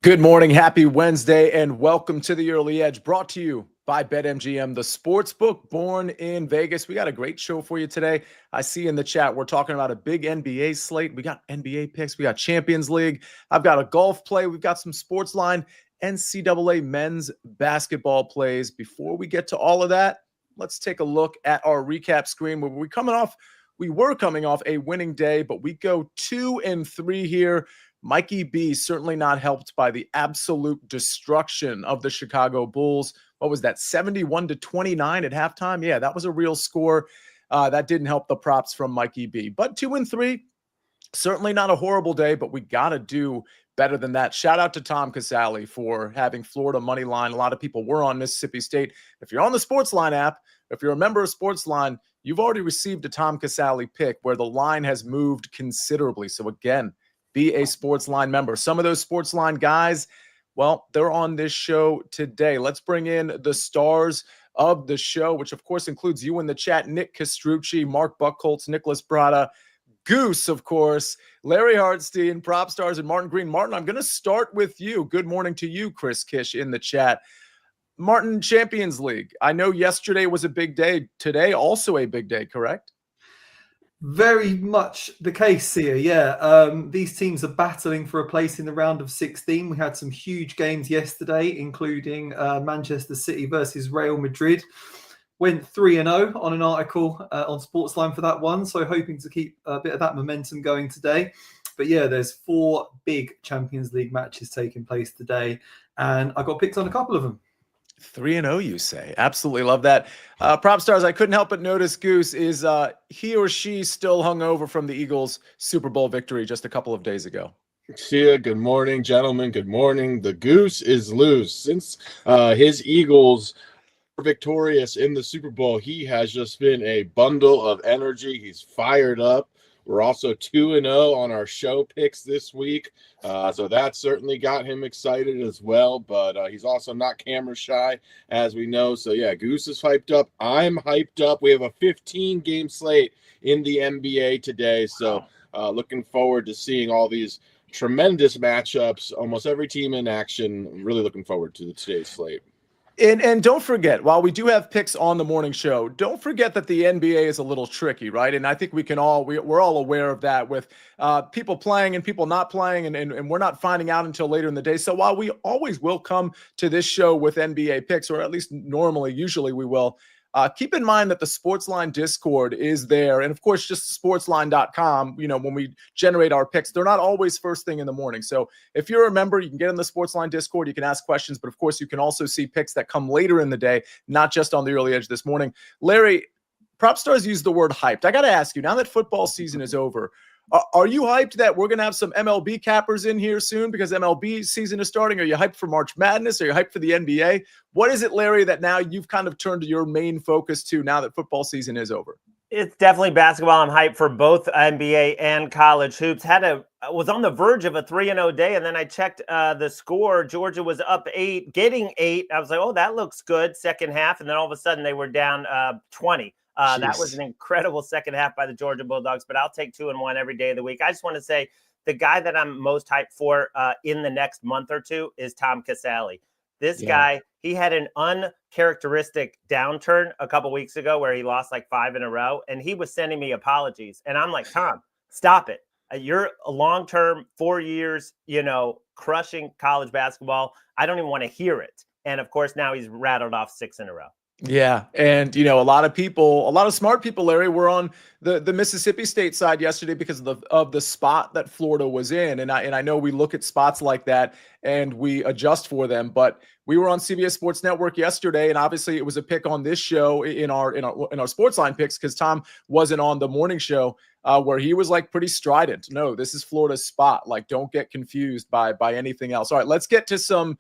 Good morning, happy Wednesday, and welcome to the Early Edge, brought to you by BetMGM, the sports book born in Vegas. We got a great show for you today. I see in the chat we're talking about a big NBA slate. We got NBA picks, we got Champions League. I've got a golf play. We've got some SportsLine NCAA men's basketball plays. Before we get to all of that, let's take a look at our recap screen. We were coming off a winning day, but we go 2-3 here. Mikey B certainly not helped by the absolute destruction of the Chicago Bulls. What was that, 71-29 at halftime? Yeah, that was a real score. That didn't help the props from Mikey B. But 2-3, certainly not a horrible day, but we got to do better than that. Shout out to Tom Casale for having Florida money line. A lot of people were on Mississippi State. If you're on the SportsLine app, if you're a member of SportsLine, you've already received a Tom Casale pick where the line has moved considerably. So again, be a SportsLine member. Some of those SportsLine guys, well, they're on this show today. Let's bring in the stars of the show, which of course includes you in the chat, Nick Castrucci, Mark Buckholtz, Nicholas Brada, Goose, of course, Larry Hartstein, Propstarz, and Martin Green. Martin, I'm going to start with you. Good morning to you, Chris Kish, in the chat. Martin, Champions League. I know yesterday was a big day. Today, also a big day, correct? Very much the case, Sia. Yeah, these teams are battling for a place in the round of 16. We had some huge games yesterday, including Manchester City versus Real Madrid. Went 3-0 on an article on SportsLine for that one, so hoping to keep a bit of that momentum going today. But yeah, there's 4 big Champions League matches taking place today, and I got picked on a couple of them. 3-0, you say? Absolutely love that. Propstarz, I couldn't help but notice Goose is he or she still hungover from the Eagles' Super Bowl victory just a couple of days ago. Sia, good morning, gentlemen. Good morning. The Goose is loose. Since his Eagles were victorious in the Super Bowl, he has just been a bundle of energy. He's fired up. We're also 2-0 on our show picks this week. So that certainly got him excited as well. But he's also not camera shy, as we know. So, yeah, Goose is hyped up. I'm hyped up. We have a 15-game slate in the NBA today. So looking forward to seeing all these tremendous matchups. Almost every team in action. I'm really looking forward to today's slate. And don't forget, while we do have picks on the morning show, don't forget that the NBA is a little tricky, right? And I think we're all aware of that with people playing and people not playing, and we're not finding out until later in the day. So while we always will come to this show with NBA picks, or at least usually we will, keep in mind that the SportsLine Discord is there. And of course, just sportsline.com, when we generate our picks, they're not always first thing in the morning. So if you're a member, you can get in the SportsLine Discord, you can ask questions, but of course you can also see picks that come later in the day, not just on the Early Edge this morning. Larry, Propstarz used the word hyped. I got to ask you, now that football season is over, are you hyped that we're going to have some MLB cappers in here soon because MLB season is starting? Are you hyped for March Madness? Are you hyped for the NBA? What is it, Larry, that now you've kind of turned your main focus to now that football season is over? It's definitely basketball. I'm hyped for both NBA and college hoops. Was on the verge of a 3-0 day, and then I checked the score. Georgia was up 8, getting 8. I was like, oh, that looks good, second half. And then all of a sudden they were down 20. That was an incredible second half by the Georgia Bulldogs, but I'll take 2-1 every day of the week. I just want to say the guy that I'm most hyped for in the next month or two is Tom Casale. This guy, he had an uncharacteristic downturn a couple weeks ago where he lost like 5 in a row, and he was sending me apologies. And I'm like, Tom, stop it. You're a long-term, 4 years, crushing college basketball. I don't even want to hear it. And of course, now he's rattled off 6 in a row. Yeah. And, a lot of smart people, Larry, were on the Mississippi State side yesterday because of the spot that Florida was in. And I know we look at spots like that and we adjust for them, but we were on CBS Sports Network yesterday. And obviously it was a pick on this show in our SportsLine picks, because Tom wasn't on the morning show where he was like pretty strident. No, this is Florida's spot. Like, don't get confused by anything else. All right, let's get to some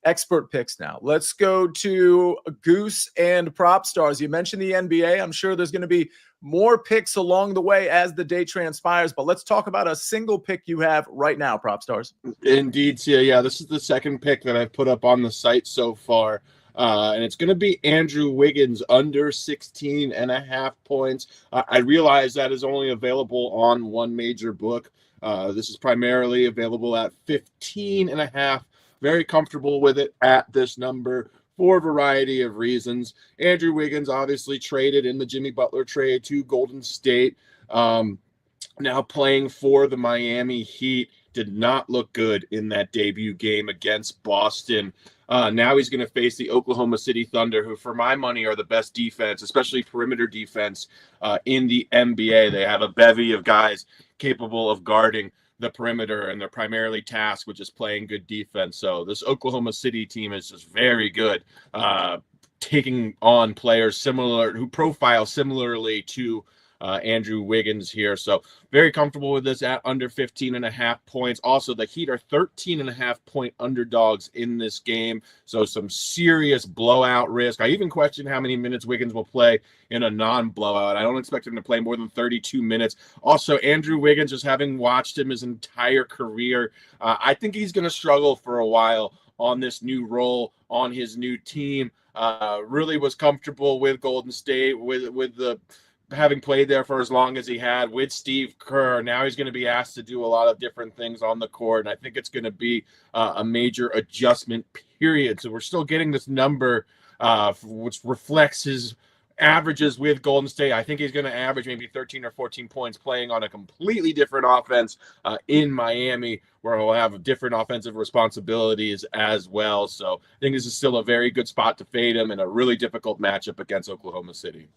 expert picks now. Let's go to Goose and Propstarz. You mentioned the NBA. I'm sure there's going to be more picks along the way as the day transpires, but let's talk about a single pick you have right now, Propstarz. Indeed, Sia. Yeah, this is the second pick that I've put up on the site so far. And it's going to be Andrew Wiggins under 16.5 points. I realize that is only available on one major book. This is primarily available at 15.5 very comfortable with it at this number for a variety of reasons. Andrew Wiggins obviously traded in the Jimmy Butler trade to Golden State. Now playing for the Miami Heat, did not look good in that debut game against Boston. Now he's going to face the Oklahoma City Thunder, who for my money are the best defense, especially perimeter defense in the NBA. They have a bevy of guys capable of guarding the perimeter, and they're primarily tasked with just playing good defense. So this Oklahoma City team is just very good, taking on players who profile similarly to Andrew Wiggins here. So very comfortable with this at under 15.5 points. Also, the Heat are 13.5 point underdogs in this game. So some serious blowout risk. I even question how many minutes Wiggins will play in a non-blowout. I don't expect him to play more than 32 minutes. Also, Andrew Wiggins, just having watched him his entire career, I think he's going to struggle for a while on this new role, on his new team. Really was comfortable with Golden State, with the having played there for as long as he had with Steve Kerr. Now he's going to be asked to do a lot of different things on the court, and I think it's going to be a major adjustment period. So we're still getting this number which reflects his averages with Golden State. I think he's going to average maybe 13 or 14 points playing on a completely different offense in Miami, where he'll have different offensive responsibilities as well. So I think this is still a very good spot to fade him in a really difficult matchup against Oklahoma City.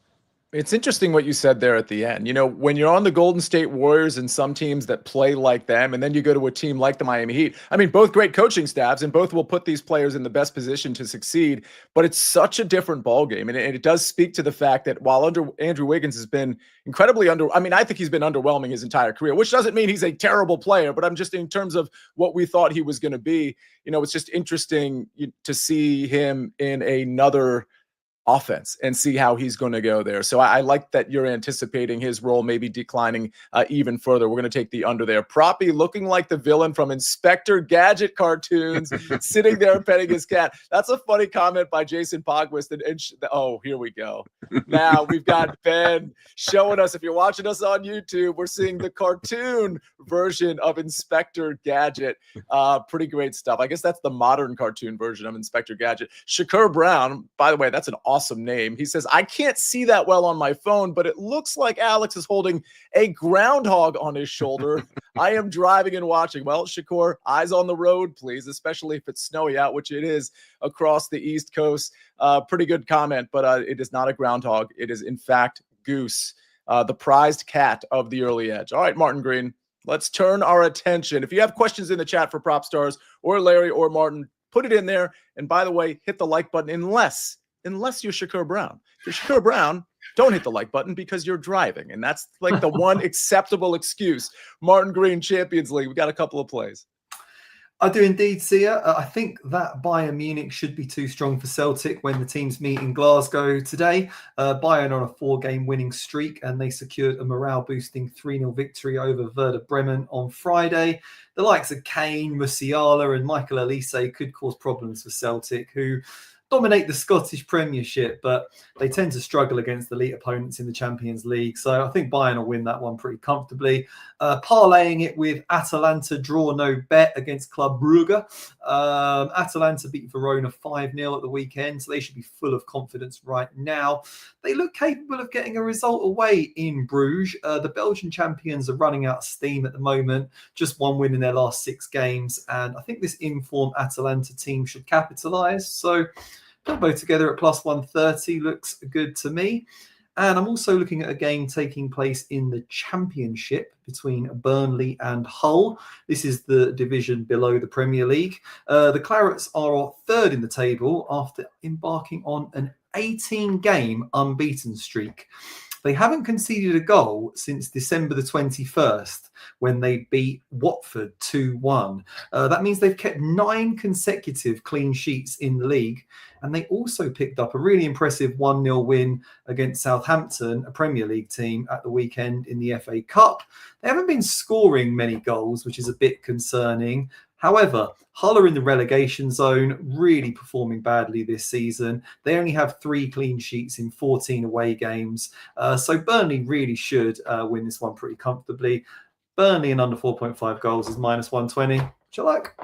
It's interesting what you said there at the end. You know, when you're on the Golden State Warriors and some teams that play like them, and then you go to a team like the Miami Heat, I mean, both great coaching staffs, and both will put these players in the best position to succeed, but it's such a different ballgame. And it does speak to the fact that while Andrew Wiggins has been incredibly I think he's been underwhelming his entire career, which doesn't mean he's a terrible player, but I'm just, in terms of what we thought he was going to be, you know, it's just interesting to see him in another offense and see how he's going to go there. So I like that you're anticipating his role maybe declining even further. We're going to take the under there. Proppy looking like the villain from Inspector Gadget cartoons, sitting there petting his cat. That's a funny comment by Jason Pogwist. Oh, here we go. Now we've got Ben showing us, if you're watching us on YouTube, we're seeing the cartoon version of Inspector Gadget. Pretty great stuff. I guess that's the modern cartoon version of Inspector Gadget. Shakur Brown, by the way, that's an awesome name. He says, I can't see that well on my phone, but it looks like Alex is holding a groundhog on his shoulder. I am driving and watching. Well, Shakur, eyes on the road, please, especially if it's snowy out, which it is across the East Coast. Pretty good comment, but it is not a groundhog. It is, in fact, Goose, the prized cat of the early edge. All right, Martin Green, let's turn our attention. If you have questions in the chat for Propstarz or Larry or Martin, put it in there. And by the way, hit the like button unless you're Shakur Brown. If you're Shakur Brown, don't hit the like button because you're driving. And that's like the one acceptable excuse. Martin Green, Champions League. We got a couple of plays. I do indeed, Sia. I think that Bayern Munich should be too strong for Celtic when the teams meet in Glasgow today. Bayern on a 4-game winning streak, and they secured a morale-boosting 3-0 victory over Werder Bremen on Friday. The likes of Kane, Musiala and Michael Olise could cause problems for Celtic, who dominate the Scottish Premiership, but they tend to struggle against elite opponents in the Champions League. So I think Bayern will win that one pretty comfortably. Parlaying it with Atalanta draw no bet against Club Brugge. Atalanta beat Verona 5-0 at the weekend, so they should be full of confidence right now. They look capable of getting a result away in Bruges. The Belgian champions are running out of steam at the moment, just one win in their last 6 games, and I think this informed Atalanta team should capitalise. So put both together at plus 130 looks good to me. And I'm also looking at a game taking place in the Championship between Burnley and Hull. This is the division below the Premier League. The Clarets are 3rd in the table after embarking on an 18-game unbeaten streak. They haven't conceded a goal since December the 21st when they beat Watford 2-1. That means they've kept 9 consecutive clean sheets in the league. And they also picked up a really impressive 1-0 win against Southampton, a Premier League team, at the weekend in the FA Cup. They haven't been scoring many goals, which is a bit concerning. However, Hull are in the relegation zone, really performing badly this season. They only have 3 clean sheets in 14 away games. So Burnley really should win this one pretty comfortably. Burnley and under 4.5 goals is minus 120. Which I like.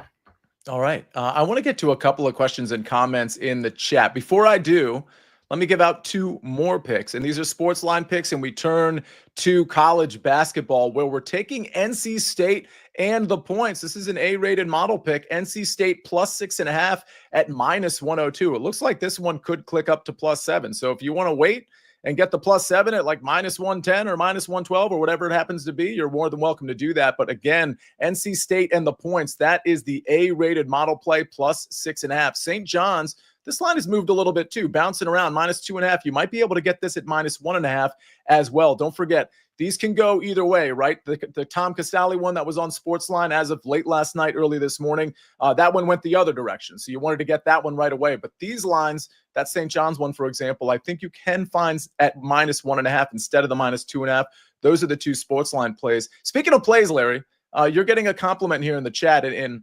All right. I want to get to a couple of questions and comments in the chat. Before I do, let me give out two more picks. And these are SportsLine picks. And we turn to college basketball, where we're taking NC State and the points. This is an A-rated model pick. NC State plus 6.5 at minus 102. It looks like this one could click up to plus 7. So if you want to wait and get the plus 7 at like minus 110 or minus 112 or whatever it happens to be, you're more than welcome to do that. But again, NC State and the points, that is the A-rated model play, plus 6.5. St. John's, this line has moved a little bit too, bouncing around, minus 2.5. You might be able to get this at minus 1.5 as well. Don't forget, these can go either way, right? The Tom Casale one that was on SportsLine as of late last night, early this morning, that one went the other direction. So you wanted to get that one right away. But these lines, that St. John's one, for example, I think you can find at minus 1.5 instead of the minus 2.5. Those are the two SportsLine plays. Speaking of plays, Larry, you're getting a compliment here in the chat. And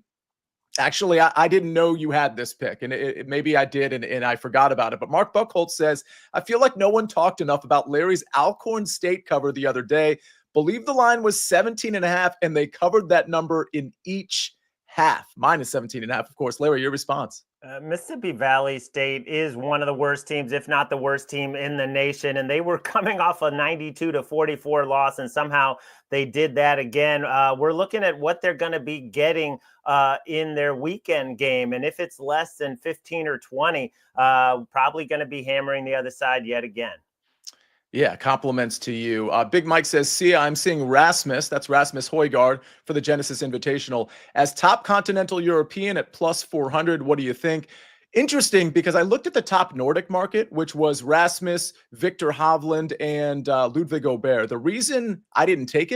actually, I didn't know you had this pick, and maybe I did, and I forgot about it. But Mark Buckholtz says, I feel like no one talked enough about Larry's Alcorn State cover the other day. Believe the line was 17.5, and they covered that number in each half. Minus 17.5, of course. Larry, your response. Mississippi Valley State is one of the worst teams, if not the worst team in the nation. And they were coming off a 92-44 loss, and somehow they did that again. We're looking at what they're going to be getting in their weekend game. And if it's less than 15 or 20, probably going to be hammering the other side yet again. Yeah, compliments to you. Big Mike says, Sia, I'm seeing Rasmus, that's Rasmus Højgaard for the Genesis Invitational, as top continental European at plus 400. What do you think? Interesting, because I looked at the top Nordic market, which was Rasmus, Victor Hovland, and Ludvig Aubert. The reason I didn't take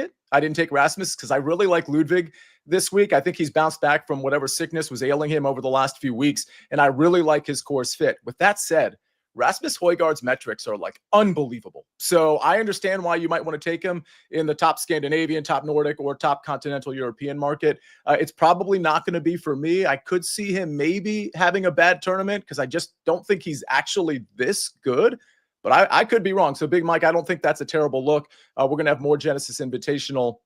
Rasmus, because I really like Ludvig this week. I think he's bounced back from whatever sickness was ailing him over the last few weeks, and I really like his course fit. With that said, Rasmus Højgaard's metrics are like unbelievable. So I understand why you might want to take him in the top Scandinavian, top Nordic, or top continental European market. It's probably not going to be for me. I could see him maybe having a bad tournament because I just don't think he's actually this good. But I could be wrong. So Big Mike, I don't think that's a terrible look. We're going to have more Genesis Invitational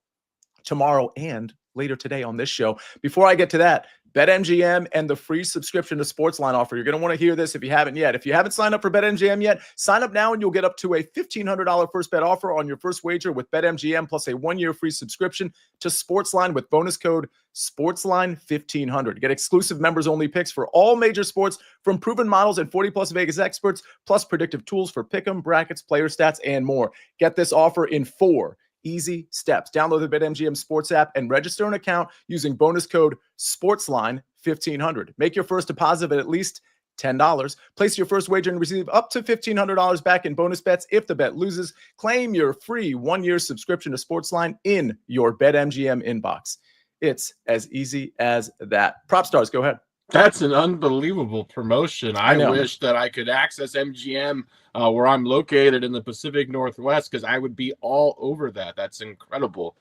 tomorrow and later today on this show. Before I get to that, BetMGM and the free subscription to SportsLine offer. You're going to want to hear this if you haven't yet. If you haven't signed up for BetMGM yet, sign up now and you'll get up to a $1,500 first bet offer on your first wager with BetMGM, plus a 1-year free subscription to SportsLine with bonus code SportsLine1500. Get exclusive members-only picks for all major sports from proven models and 40-plus Vegas experts, plus predictive tools for pick'em, brackets, player stats, and more. Get this offer in 4 easy steps. Download the BetMGM Sports app and register an account using bonus code SportsLine1500. Make your first deposit at least $10. Place your first wager and receive up to $1,500 back in bonus bets if the bet loses. Claim your free 1-year subscription to SportsLine in your BetMGM inbox. It's as easy as that. Propstarz, go ahead. That's an unbelievable promotion. I wish that I could access MGM where I'm located in the Pacific Northwest, because I would be all over that. That's incredible.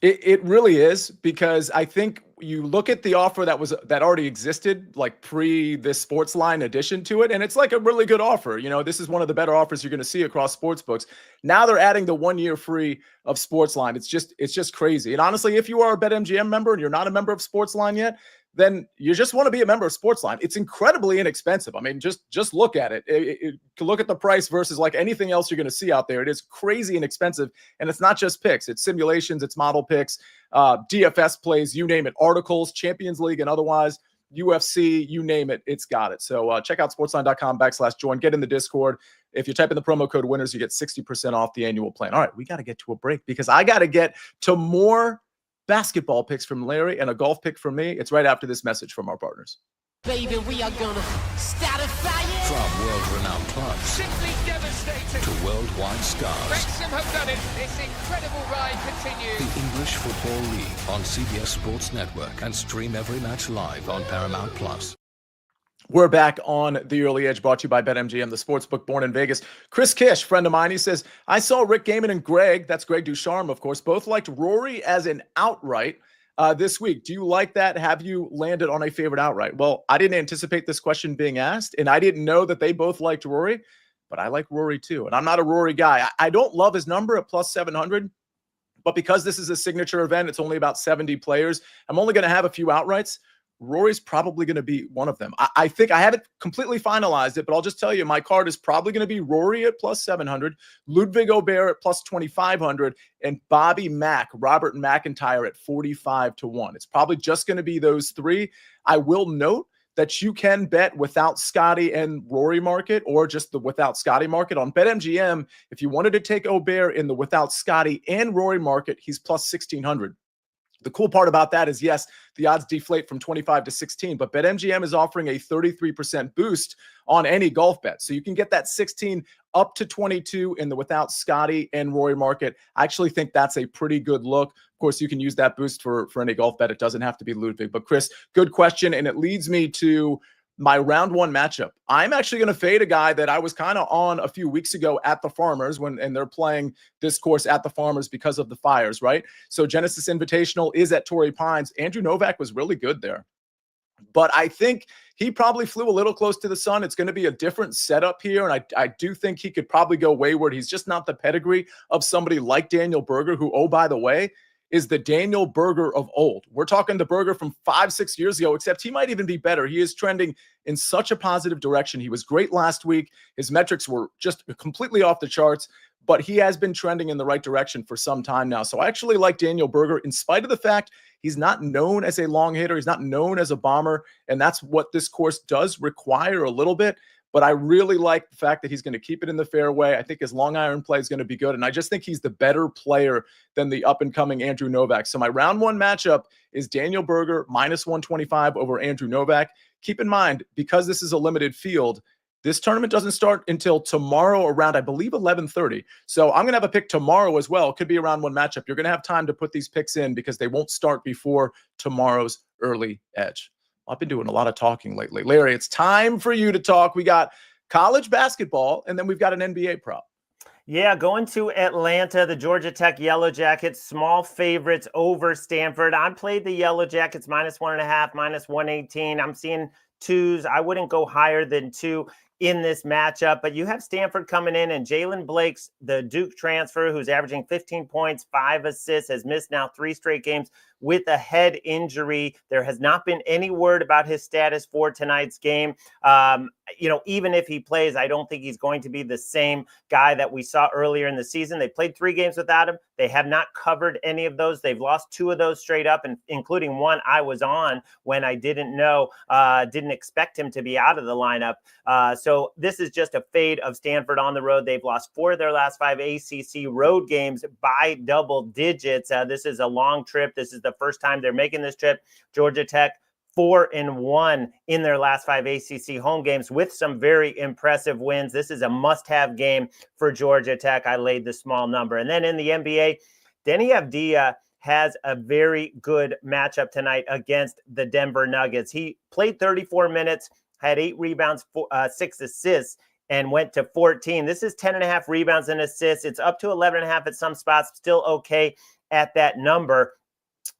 It really is, because I think you look at the offer that already existed, like pre this SportsLine addition to it, and it's like a really good offer. You know, this is one of the better offers you're going to see across sports books. Now they're adding the 1-year free of SportsLine. It's just crazy. And honestly, if you are a BetMGM member and you're not a member of SportsLine yet, then you just want to be a member of SportsLine. It's incredibly inexpensive. I mean, just look at it. Look at the price versus like anything else you're going to see out there. It is crazy inexpensive, and it's not just picks. It's simulations, it's model picks, DFS plays, you name it, articles, Champions League and otherwise, UFC, you name it, it's got it. So check out sportsline.com/join. Get in the Discord. If you type in the promo code winners, you get 60% off the annual plan. All right, we got to get to a break because I got to get to more basketball picks from Larry and a golf pick from me. It's right after this message from our partners. Baby, we are gonna start a fire. From world-renowned clubs simply devastating to worldwide stars. Wrexham have done it. This incredible ride continues. The English Football League on CBS Sports Network, and stream every match live on Paramount Plus. We're back on The Early Edge, brought to you by BetMGM, the sportsbook born in Vegas. Chris Kish, friend of mine, he says, I saw Rick Gaiman and Greg, that's Greg Ducharme, of course, both liked Rory as an outright this week. Do you like that? Have you landed on a favorite outright? Well, I didn't anticipate this question being asked, and I didn't know that they both liked Rory, but I like Rory too. And I'm not a Rory guy. I don't love his number at plus 700, but because this is a signature event, it's only about 70 players. I'm only going to have a few outrights. Rory's probably going to be one of them. I think I haven't completely finalized it, but I'll just tell you my card is probably going to be Rory at plus 700, Ludwig Aubert at plus 2,500, and Robert McIntyre at 45 to 1. It's probably just going to be those three. I will note that you can bet without Scotty and Rory market, or just the without Scotty market on BetMGM. If you wanted to take Aubert in the without Scotty and Rory market, he's plus 1,600. The cool part about that is, yes, the odds deflate from 25 to 16, but BetMGM is offering a 33% boost on any golf bet. So you can get that 16 up to 22 in the without Scotty and Rory market. I actually think that's a pretty good look. Of course, you can use that boost for any golf bet. It doesn't have to be Ludwig. But Chris, good question. And it leads me to my round one matchup. I'm actually going to fade a guy that I was kind of on a few weeks ago at the Farmers and they're playing this course at the Farmers because of the fires, right? So Genesis Invitational is at Torrey Pines. Andrew Novak was really good there. But I think he probably flew a little close to the sun. It's going to be a different setup here. And I do think he could probably go wayward. He's just not the pedigree of somebody like Daniel Berger, who, oh, by the way, is the Daniel Berger of old. We're talking the Berger from 5-6 years ago, except he might even be better. He is trending in such a positive direction. He was great last week. His metrics were just completely off the charts, but he has been trending in the right direction for some time now. So I actually like Daniel Berger, in spite of the fact he's not known as a long hitter. He's not known as a bomber, and that's what this course does require a little bit. But I really like the fact that he's going to keep it in the fairway. I think his long iron play is going to be good. And I just think he's the better player than the up-and-coming Andrew Novak. So my round one matchup is Daniel Berger minus 125 over Andrew Novak. Keep in mind, because this is a limited field, this tournament doesn't start until tomorrow around, I believe, 11:30. So I'm going to have a pick tomorrow as well. It could be a round one matchup. You're going to have time to put these picks in because they won't start before tomorrow's early edge. I've been doing a lot of talking lately. Larry, it's time for you to talk. We got college basketball, and then we've got an NBA prop. Yeah, going to Atlanta, the Georgia Tech Yellow Jackets, small favorites over Stanford. I played the Yellow Jackets minus 1.5, minus 118. I'm seeing twos. I wouldn't go higher than 2 in this matchup, but you have Stanford coming in, and Jalen Blake's the Duke transfer, who's averaging 15 points, 5 assists, has missed now 3 straight games with a head injury. There has not been any word about his status for tonight's game. Even if he plays, I don't think he's going to be the same guy that we saw earlier in the season. They played 3 games without him. They have not covered any of those. They've lost 2 of those straight up, and including one I was on when I didn't expect him to be out of the lineup. So this is just a fade of Stanford on the road. They've lost 4 of their last 5 ACC road games by double digits. This is a long trip. This is the first time they're making this trip. Georgia Tech 4-1 in their last 5 ACC home games with some very impressive wins. This is a must-have game for Georgia Tech. I laid the small number. And then in the NBA, Denny Avdia has a very good matchup tonight against the Denver Nuggets. He played 34 minutes, had 8 rebounds, 6 assists, and went to 14. This is 10.5 rebounds and assists. It's up to 11.5 at some spots, still okay at that number,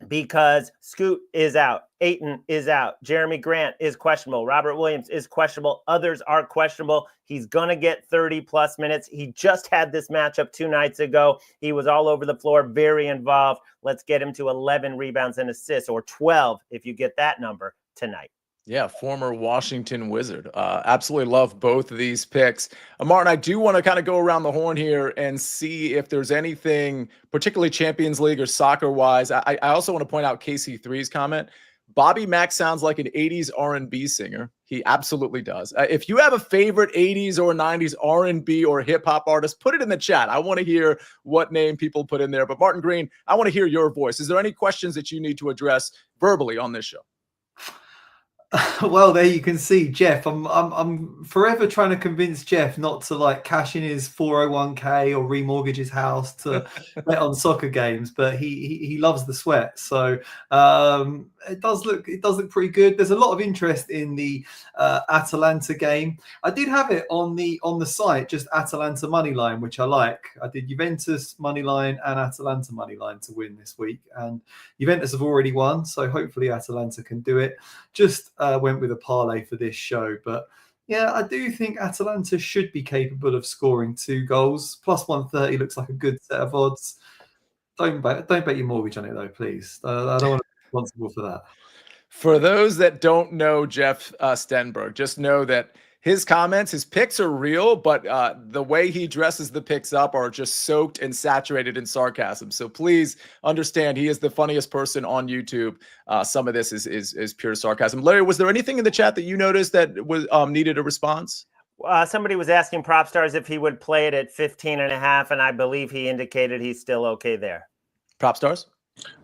because Scoot is out, Ayton is out, Jeremy Grant is questionable, Robert Williams is questionable, others are questionable. He's going to get 30-plus minutes. He just had this matchup 2 nights ago. He was all over the floor, very involved. Let's get him to 11 rebounds and assists, or 12 if you get that number tonight. Yeah, former Washington Wizard. Absolutely love both of these picks. Martin, I do want to kind of go around the horn here and see if there's anything, particularly Champions League or soccer-wise. I also want to point out KC3's comment. Bobby Mack sounds like an 80s R&B singer. He absolutely does. If you have a favorite 80s or 90s R&B or hip-hop artist, put it in the chat. I want to hear what name people put in there. But Martin Green, I want to hear your voice. Is there any questions that you need to address verbally on this show? Well, there you can see Jeff. I'm forever trying to convince Jeff not to cash in his 401k or remortgage his house to bet on soccer games, but he loves the sweat. So it does look pretty good. There's a lot of interest in the Atalanta game. I did have it on the site, just Atalanta money line, which I like. I did Juventus money line and Atalanta money line to win this week, and Juventus have already won, so hopefully Atalanta can do it. Just went with a parlay for this show, but yeah, I do think Atalanta should be capable of scoring 2 goals. Plus 130 looks like a good set of odds. Don't bet your mortgage on it though, please. I don't want to be responsible for that. For those that don't know Jeff Stenberg, just know that his comments, his picks are real, but the way he dresses the picks up are just soaked and saturated in sarcasm. So please understand, he is the funniest person on YouTube. Some of this is pure sarcasm. Larry, was there anything in the chat that you noticed that was needed a response? Somebody was asking Propstarz if he would play it at 15.5, and I believe he indicated he's still okay there. Propstarz?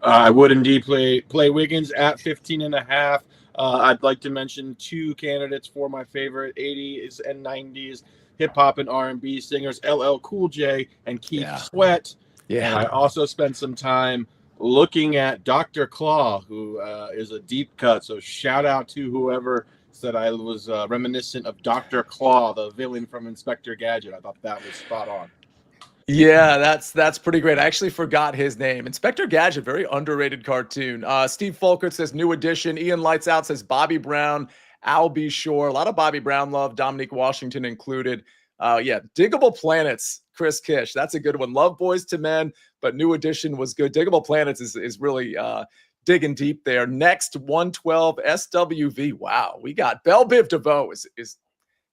I would indeed play Wiggins at 15.5. I'd like to mention two candidates for my favorite 80s and 90s hip hop and R&B singers, LL Cool J and Keith Sweat. Yeah. And I also spent some time looking at Dr. Claw, who is a deep cut. So shout out to whoever said I was reminiscent of Dr. Claw, the villain from Inspector Gadget. I thought that was spot on. Yeah, that's pretty great. I actually forgot his name. Inspector Gadget, very underrated cartoon. Steve Folkert says new addition. Ian Lights Out says Bobby Brown. Al B. Shore. A lot of Bobby Brown love. Dominique Washington included. Yeah, Diggable Planets. Chris Kish. That's a good one. Love Boys to Men, but new addition was good. Diggable Planets is really digging deep there. Next, 112 SWV. Wow, we got Belle Biv DeVoe is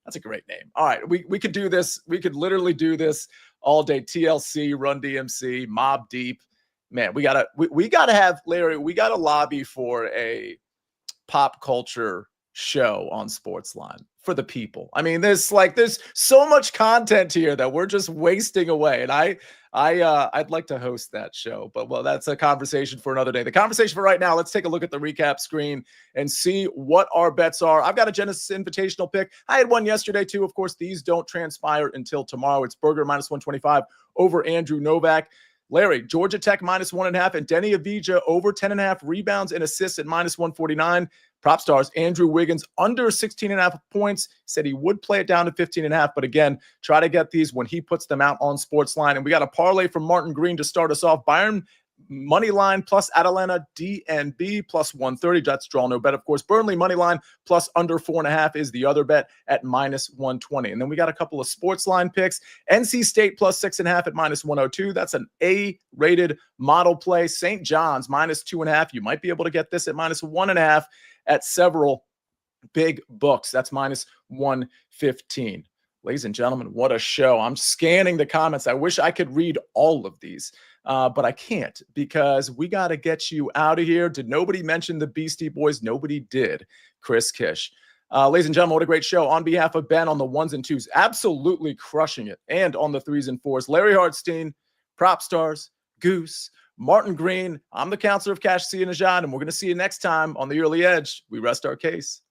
that's a great name. All right, we could do this. We could literally do this all day. TLC, Run DMC, Mobb Deep. Man, we gotta have Larry. We gotta lobby for a pop culture show on SportsLine for the people. I mean, there's so much content here that we're just wasting away, and I'd like to host that show, but well, that's a conversation for another day. The conversation for right now, let's take a look at the recap screen and see what our bets are. I've got a Genesis Invitational pick. I had one yesterday too. Of course, these don't transpire until tomorrow. It's Berger -125 over Andrew Novak. Larry, Georgia Tech -1.5 and Denny Avija over 10.5 rebounds and assists at -149. Propstarz, Andrew Wiggins under 16.5 points, said he would play it down to 15.5. But again, try to get these when he puts them out on SportsLine. And we got a parlay from Martin Green to start us off. Bayern money line plus Atalanta DNB plus 130. That's draw no bet, of course. Burnley money line plus under 4.5 is the other bet at -120. And then we got a couple of SportsLine picks. NC State plus 6.5 at -102. That's an A-rated model play. St. John's -2.5. You might be able to get this at -1.5 at several big books. That's -115. Ladies and gentlemen, what a show. I'm scanning the comments. I wish I could read all of these, but I can't because we got to get you out of here. Did nobody mention the Beastie Boys? Nobody did. Chris Kish. Ladies and gentlemen, what a great show. On behalf of Ben on the 1s and 2s, absolutely crushing it. And on the 3s and 4s, Larry Hartstein, Propstarz, Goose, Martin Green. I'm the counselor of cash, Sia Nejad, and we're going to see you next time on The Early Edge. We rest our case.